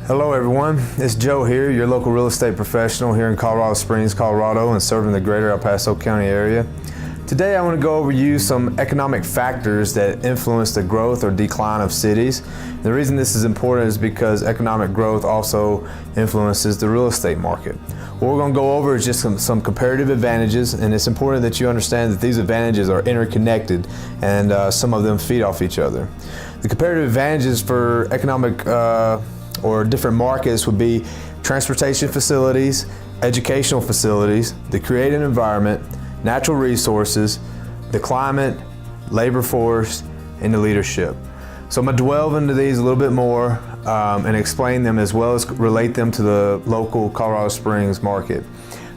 Hello everyone, it's Joe here, your local real estate professional here in Colorado Springs, Colorado, and serving the greater El Paso County area. Today I want to go over some economic factors that influence the growth or decline of cities. The reason this is important is because economic growth also influences the real estate market. What we're going to go over is just some comparative advantages, and it's important that you understand that these advantages are interconnected and some of them feed off each other. The comparative advantages for economic or different markets would be transportation facilities, educational facilities, the creative environment, natural resources, the climate, labor force, and the leadership. So I'm going to delve into these a little bit more and explain them as well as relate them to the local Colorado Springs market.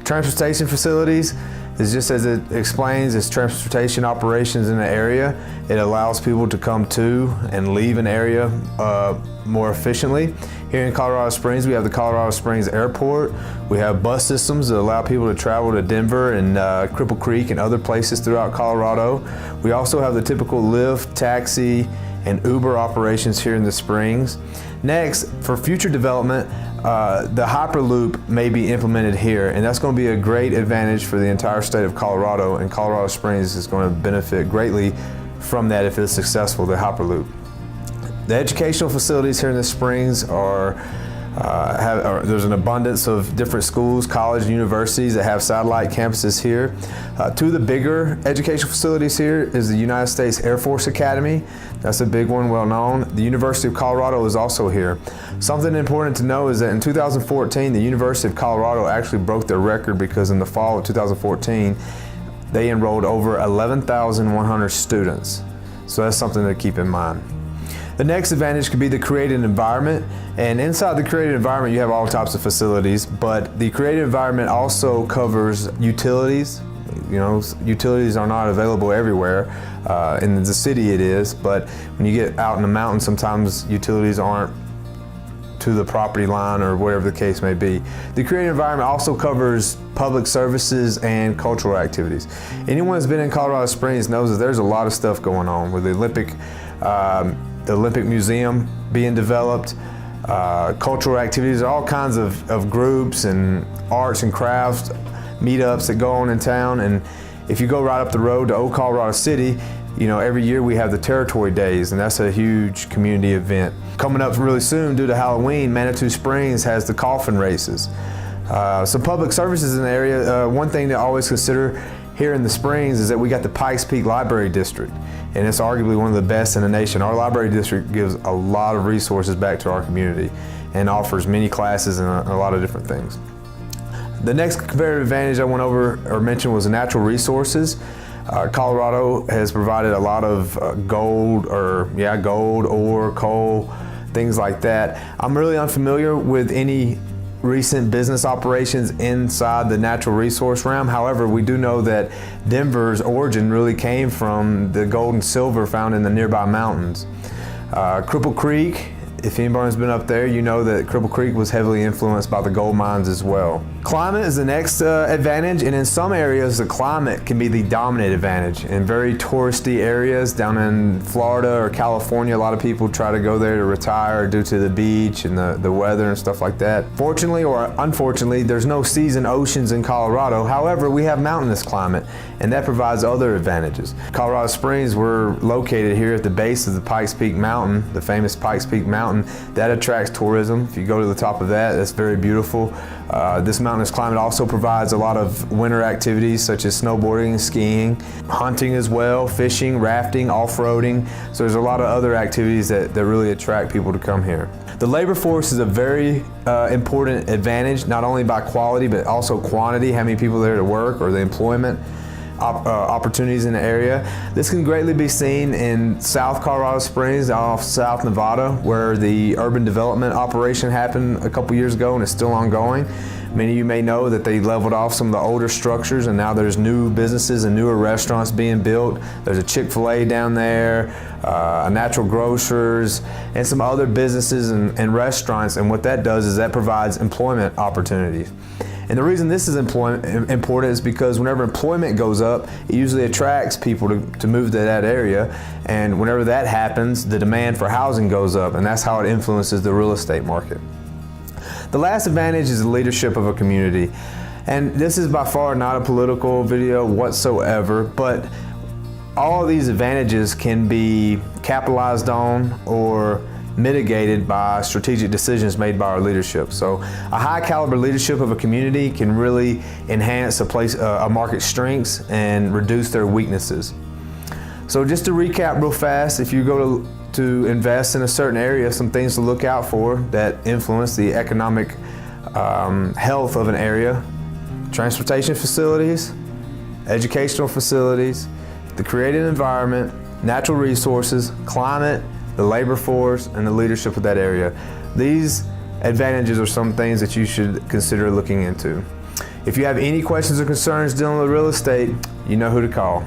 Transportation facilities is just as it explains, it's transportation operations in the area. It allows people to come to and leave an area more efficiently. Here in Colorado Springs, we have the Colorado Springs Airport. We have bus systems that allow people to travel to Denver and Cripple Creek and other places throughout Colorado. We also have the typical Lyft, taxi, and Uber operations here in the Springs. Next, for future development, the Hyperloop may be implemented here, and that's going to be a great advantage for the entire state of Colorado, and Colorado Springs is going to benefit greatly from that if it's successful, the Hyperloop. The educational facilities here in the Springs there's an abundance of different schools, colleges, and universities that have satellite campuses here. Two of the bigger educational facilities here is the United States Air Force Academy. That's a big one, well known. The University of Colorado is also here. Something important to know is that in 2014, the University of Colorado actually broke their record because in the fall of 2014, they enrolled over 11,100 students. So that's something to keep in mind. The next advantage could be the creative environment, and inside the creative environment you have all types of facilities, but the creative environment also covers utilities. You know, utilities are not available everywhere. In the city it is, but when you get out in the mountains, sometimes utilities aren't to the property line or whatever the case may be. The creative environment also covers public services and cultural activities. Anyone who's been in Colorado Springs knows that there's a lot of stuff going on with the Olympic Museum being developed, cultural activities, all kinds of groups and arts and crafts, meetups that go on in town. And if you go right up the road to Old Colorado City, you know, every year we have the Territory Days, and that's a huge community event. Coming up really soon due to Halloween, Manitou Springs has the coffin races. Some public services in the area, one thing to always consider here in the Springs is that we got the Pikes Peak Library District, and it's arguably one of the best in the nation. Our library district gives a lot of resources back to our community and offers many classes and a lot of different things. The next comparative advantage I went over or mentioned was the natural resources. Colorado has provided a lot of gold, ore, coal, things like that. I'm really unfamiliar with any recent business operations inside the natural resource realm. However, we do know that Denver's origin really came from the gold and silver found in the nearby mountains. Cripple Creek, if anybody's been up there, you know that Cripple Creek was heavily influenced by the gold mines as well. Climate is the next advantage, and in some areas the climate can be the dominant advantage. In very touristy areas down in Florida or California, a lot of people try to go there to retire due to the beach and the weather and stuff like that. Fortunately or unfortunately, there's no seas and oceans in Colorado. However, we have mountainous climate, and that provides other advantages. Colorado Springs, we're located here at the base of the Pikes Peak Mountain, the famous Pikes Peak Mountain. That attracts tourism. If you go to the top of that, that's very beautiful. This mountainous climate also provides a lot of winter activities such as snowboarding, skiing, hunting as well, fishing, rafting, off-roading. So there's a lot of other activities that really attract people to come here. The labor force is a very important advantage, not only by quality but also quantity, how many people there to work, or the employment opportunities in the area. This can greatly be seen in South Colorado Springs, off South Nevada, where the urban development operation happened a couple years ago and is still ongoing. Many of you may know that they leveled off some of the older structures, and now there's new businesses and newer restaurants being built. There's a Chick-fil-A down there, a Natural Grocers, and some other businesses and restaurants, and what that does is that provides employment opportunities. And the reason this is important is because whenever employment goes up, it usually attracts people to move to that area. And whenever that happens, the demand for housing goes up, and that's how it influences the real estate market. The last advantage is the leadership of a community. And this is by far not a political video whatsoever, but all of these advantages can be capitalized on or mitigated by strategic decisions made by our leadership. So a high caliber leadership of a community can really enhance a market's strengths and reduce their weaknesses. So just to recap real fast, if you go to invest in a certain area, some things to look out for that influence the economic health of an area: transportation facilities, educational facilities, the created environment, natural resources, climate, the labor force, and the leadership of that area. These advantages are some things that you should consider looking into. If you have any questions or concerns dealing with real estate, you know who to call.